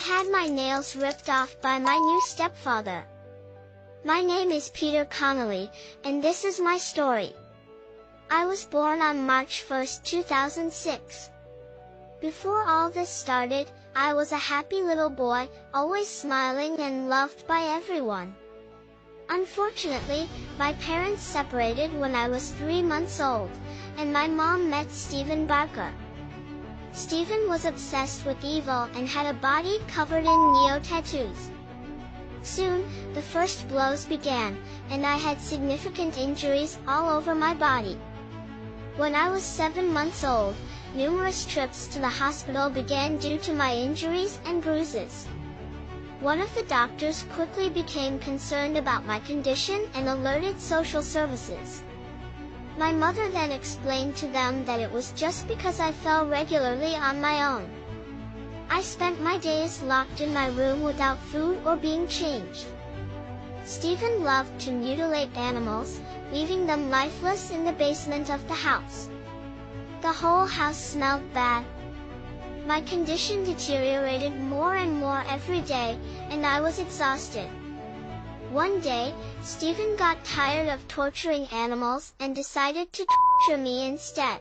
had my nails ripped off by my new stepfather. My name is Peter Connolly, and this is my story. I was born on March 1st, 2006. Before all this started, I was a happy little boy, always smiling and loved by everyone. Unfortunately, my parents separated when I was 3 months old, and my mom met Steven Barker. Steven was obsessed with evil and had a body covered in neo-tattoos. Soon, the first blows began, and I had significant injuries all over my body. When I was 7 months old, numerous trips to the hospital began due to my injuries and bruises. One of the doctors quickly became concerned about my condition and alerted social services. My mother then explained to them that it was just because I fell regularly on my own. I spent my days locked in my room without food or being changed. Steven loved to mutilate animals, leaving them lifeless in the basement of the house. The whole house smelled bad. My condition deteriorated more and more every day, and I was exhausted. One day, Steven got tired of torturing animals and decided to torture me instead.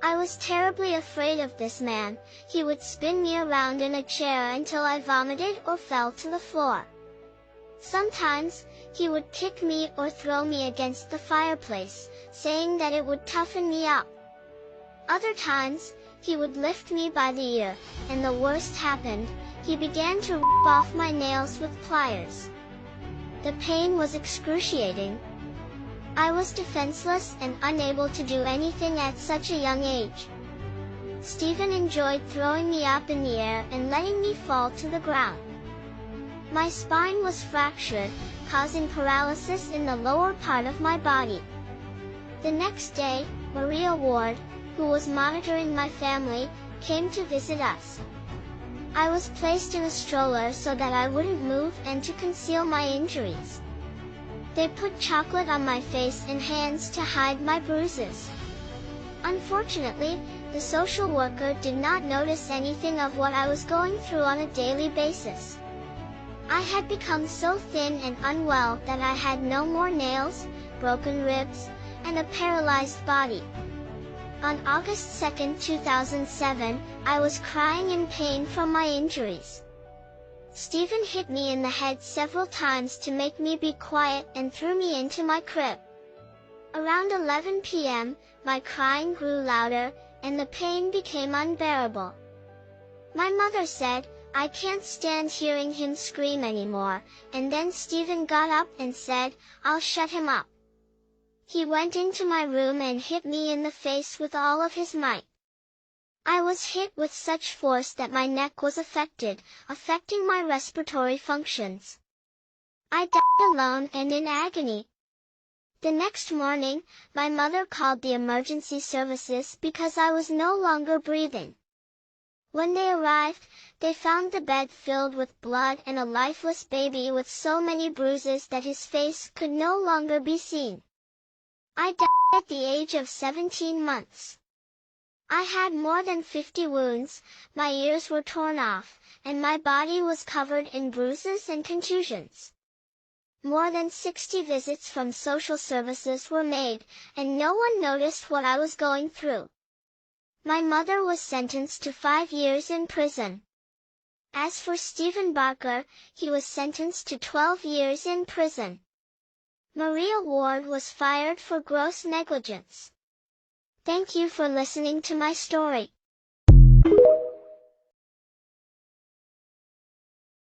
I was terribly afraid of this man. He would spin me around in a chair until I vomited or fell to the floor. Sometimes, he would kick me or throw me against the fireplace, saying that it would toughen me up. Other times, he would lift me by the ear, and the worst happened. He began to rip off my nails with pliers. The pain was excruciating. I was defenseless and unable to do anything at such a young age. Steven enjoyed throwing me up in the air and letting me fall to the ground. My spine was fractured, causing paralysis in the lower part of my body. The next day, Maria Ward, who was monitoring my family, came to visit us. I was placed in a stroller so that I wouldn't move and to conceal my injuries. They put chocolate on my face and hands to hide my bruises. Unfortunately, the social worker did not notice anything of what I was going through on a daily basis. I had become so thin and unwell that I had no more nails, broken ribs, and a paralyzed body. On August 2, 2007, I was crying in pain from my injuries. Steven hit me in the head several times to make me be quiet and threw me into my crib. Around 11 p.m., my crying grew louder, and the pain became unbearable. My mother said, "I can't stand hearing him scream anymore," and then Steven got up and said, "I'll shut him up." He went into my room and hit me in the face with all of his might. I was hit with such force that my neck was affected, affecting my respiratory functions. I died alone and in agony. The next morning, my mother called the emergency services because I was no longer breathing. When they arrived, they found the bed filled with blood and a lifeless baby with so many bruises that his face could no longer be seen. I died at the age of 17 months. I had more than 50 wounds, my ears were torn off, and my body was covered in bruises and contusions. More than 60 visits from social services were made, and no one noticed what I was going through. My mother was sentenced to 5 years in prison. As for Steven Barker, he was sentenced to 12 years in prison. Maria Ward was fired for gross negligence. Thank you for listening to my story.